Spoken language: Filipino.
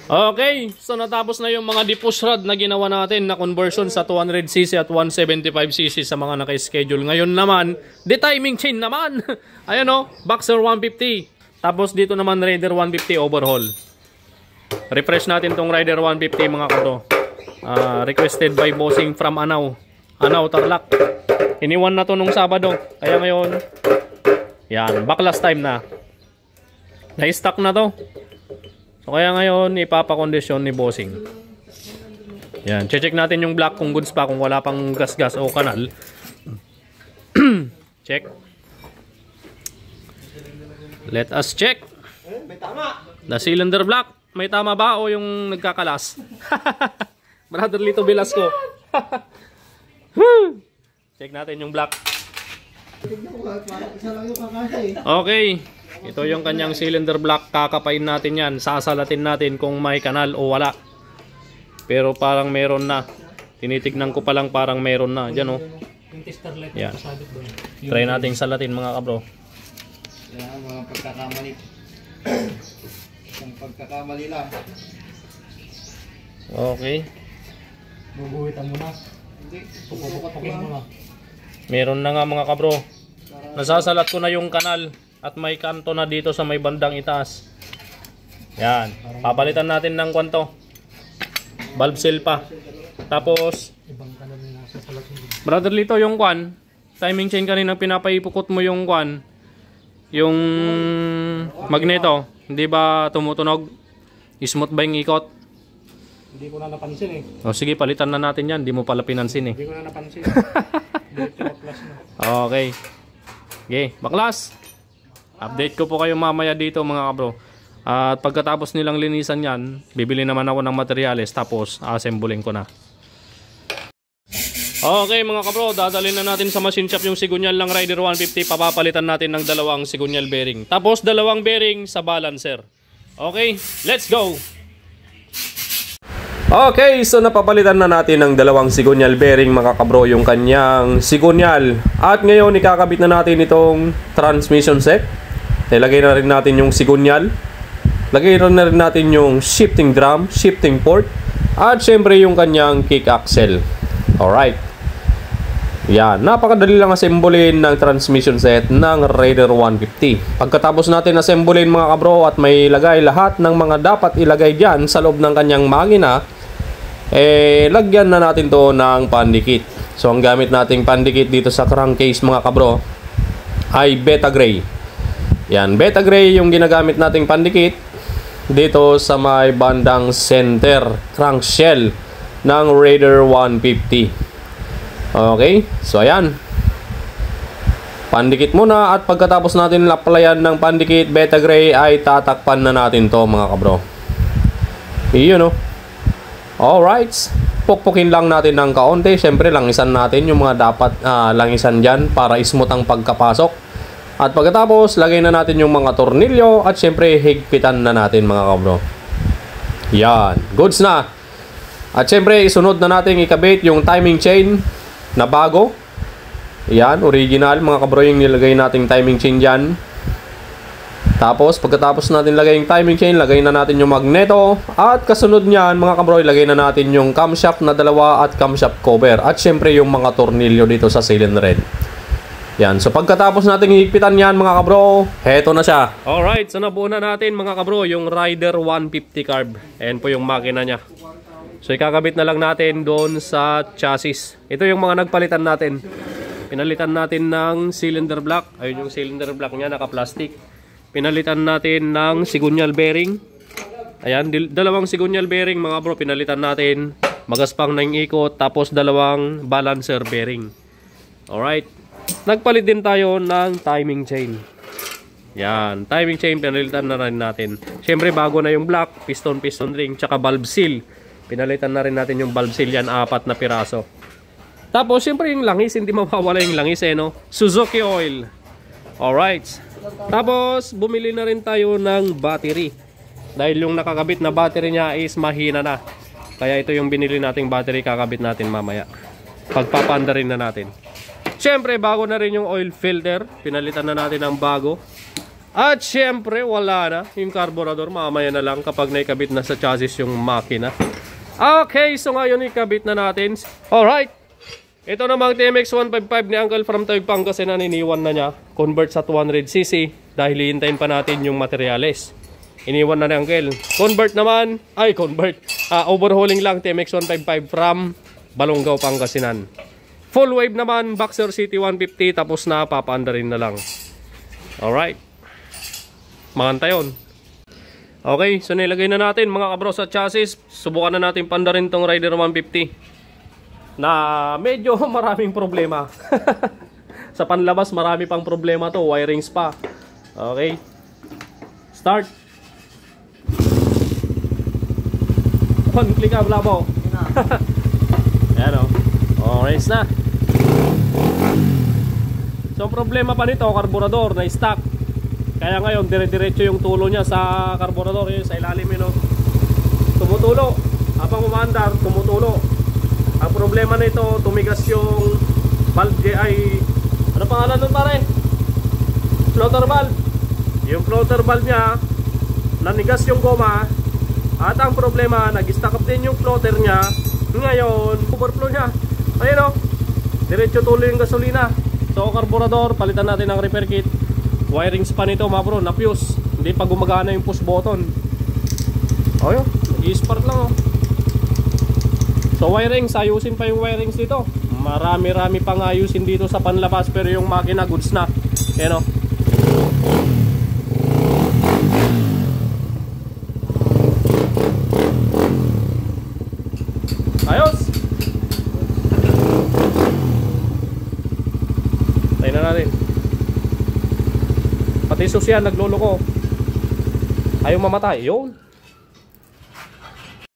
Okay, so natapos na yung mga depush rod na ginawa natin na conversion sa 200cc at 175cc sa mga naka-schedule. Ngayon naman, de-timing chain naman. Ayan o, Boxer 150. Tapos dito naman Raider 150 overhaul. Refresh natin tong Raider 150 mga kabro. Requested by bossing from Anaw, Tarlac. Iniwan na to nung Sabado. Kaya ngayon, yan, backlast time na. Na-stock na to. So kaya ngayon ipapakondisyon ni bossing. Yan, check natin yung black kung goods pa, kung wala pang gas-gas o kanal. Check. Let us check. May tama. The cylinder block, may tama ba o yung nagkakalas? Brother Lito Velasco. Check natin yung black. Okay. Ito yung kanyang cylinder block. Kakapain natin yan. Sasalatin natin kung may kanal o wala. Pero parang meron na. Tinitignan ko pa lang parang meron na. Diyan o. Yan. Try natin salatin mga kabro. Yan, mga pagkakamali. Isang pagkakamali lang. Okay. Guguhitan mo na. Hindi. Pupupukin mo na. Meron na nga mga kabro. Nasasalat ko na yung kanal. At may kanto na dito sa may bandang itaas. Yan. Papalitan natin ng kwanto. Valve seal pa. Tapos, Brother Lito, yung kwan, timing chain kanina pinapaipukot mo yung kwan, yung magneto, hindi ba tumutunog? Smooth ba yung ikot? Hindi ko na napansin eh. O sige, palitan na natin yan. Hindi mo pala pinansin eh. Hindi ko na napansin. Okay. Okay, baklas. Update ko po kayo mamaya dito mga kabro. At pagkatapos nilang linisan yan, bibili naman ako ng materyales tapos assembling ko na. Okay mga kabro, dadalhin na natin sa machine shop yung sigunyal ng Raider 150. Papapalitan natin ng dalawang sigunyal bearing. Tapos dalawang bearing sa balancer. Okay, let's go! Okay, so napapalitan na natin ng dalawang sigunyal bearing mga kabro yung kanyang sigunyal. At ngayon ikakabit na natin itong transmission set. Ilagay na rin natin yung sigunyal. Lagay na rin natin yung shifting drum, shifting port. At syempre yung kanyang kick axle. Alright. Yan, napakadali lang assemblein ng transmission set ng Raider 150. Pagkatapos natin assemblein mga kabro at may ilagay lahat ng mga dapat ilagay dyan sa loob ng kanyang makina, lagyan na natin to ng pandikit. So ang gamit nating pandikit dito sa crankcase mga kabro ay Beta Gray. Yan, Beta Gray yung ginagamit nating pandikit dito sa may bandang center crankshell ng Raider 150. Okay, so ayan. Pandikit muna at pagkatapos natin applyan ng pandikit Beta Gray ay tatakpan na natin to mga kabro. Iyon o. Alright, pukpukin lang natin ng kaunti. Siyempre langisan natin yung mga dapat langisan dyan para smooth ang pagkapasok. At pagkatapos lagay na natin yung mga tornilyo at siyempre higpitan na natin mga kabro. Yan, goods na. At siyempre isunod na natin ikabit yung timing chain na bago. Yan, original mga kabro yung nilagay nating timing chain dyan. Tapos pagkatapos natin lagay yung timing chain, lagay na natin yung magneto. At kasunod niyan mga kabro, ilagay na natin yung camshaft na dalawa at camshaft cover. At syempre yung mga tornilyo dito sa cylinder head. Yan, so pagkatapos natin higpitan yan mga kabro, heto na siya. Alright, so nabuo na natin mga kabro yung Raider 150 carb. Ayan po yung makina niya. So ikakabit na lang natin doon sa chassis. Ito yung mga nagpalitan natin. Pinalitan natin ng cylinder block. Ayun yung cylinder block niya, naka-plastic. Pinalitan natin ng sigunyal bearing. Ayan, dalawang sigunyal bearing mga bro, pinalitan natin. Magaspang na yung ikot, tapos dalawang balancer bearing. Alright. Nagpalit din tayo ng timing chain. Yan, timing chain pinalitan na rin natin. Siyempre bago na yung block, piston ring, tsaka valve seal. Pinalitan na rin natin yung valve seal yan, 4 na piraso. Tapos siyempre yung langis, hindi mawawala yung langis no. Suzuki oil. Alright. Tapos bumili na rin tayo ng battery. Dahil yung nakakabit na battery niya is mahina na. Kaya ito yung binili nating battery, kakabit natin mamaya. Pagpapanda rin na natin. Siyempre, bago na rin yung oil filter. Pinalitan na natin ng bago. At syempre, wala na. Yung carburetor, mamaya na lang kapag naikabit na sa chassis yung makina. Okay, so ngayon ikabit na natin. Alright. Ito namang TMX 155 ni Uncle from Taguig Pangasinan, iniwan na niya. Convert sa 200cc dahil hihintayin pa natin yung materyales. Iniwan na ni Uncle. Convert naman, overhauling lang TMX 155 from Balongaw, Pangasinan. Full wave naman, Boxer City 150, tapos na, papaanda rin na lang. Alright. Makanta yun. Okay, so nilagay na natin mga kabro sa chassis. Subukan na natin panda rin tong Rider 150 na medyo maraming problema. Sa panlabas marami pang problema to, wirings pa. Okay, start. On click up labo. Ayan o. Orange na. So problema pa nito, carburetor na stock. Kaya ngayon, dire-diretso yung tulo niya sa carburetor, yun sa ilalim yun, no? Tumutulo. Habang umaandar, tumutulo. Ang problema nito, tumigas yung valve ay, ano pangalan nun pare? Floater valve. Yung floater valve niya, nanigas yung goma. At ang problema, nag-stack up din yung floater niya. Ngayon, overflow niya. Ayun, no? Diretso tulo yung gasolina. So, carburetor, palitan natin ang repair kit. Wirings pa nito mga bro, na-fuse. Hindi pa gumagana yung push button. O yun, nag-i-spark lang, oh. So wirings, ayusin pa yung wirings dito. Marami-rami pang ayusin dito sa panlabas, pero yung makina goods na. Yan, oh. Ayos. Tayo na natin. Pati susyan nagloloko. Ayaw mamatay. Yun.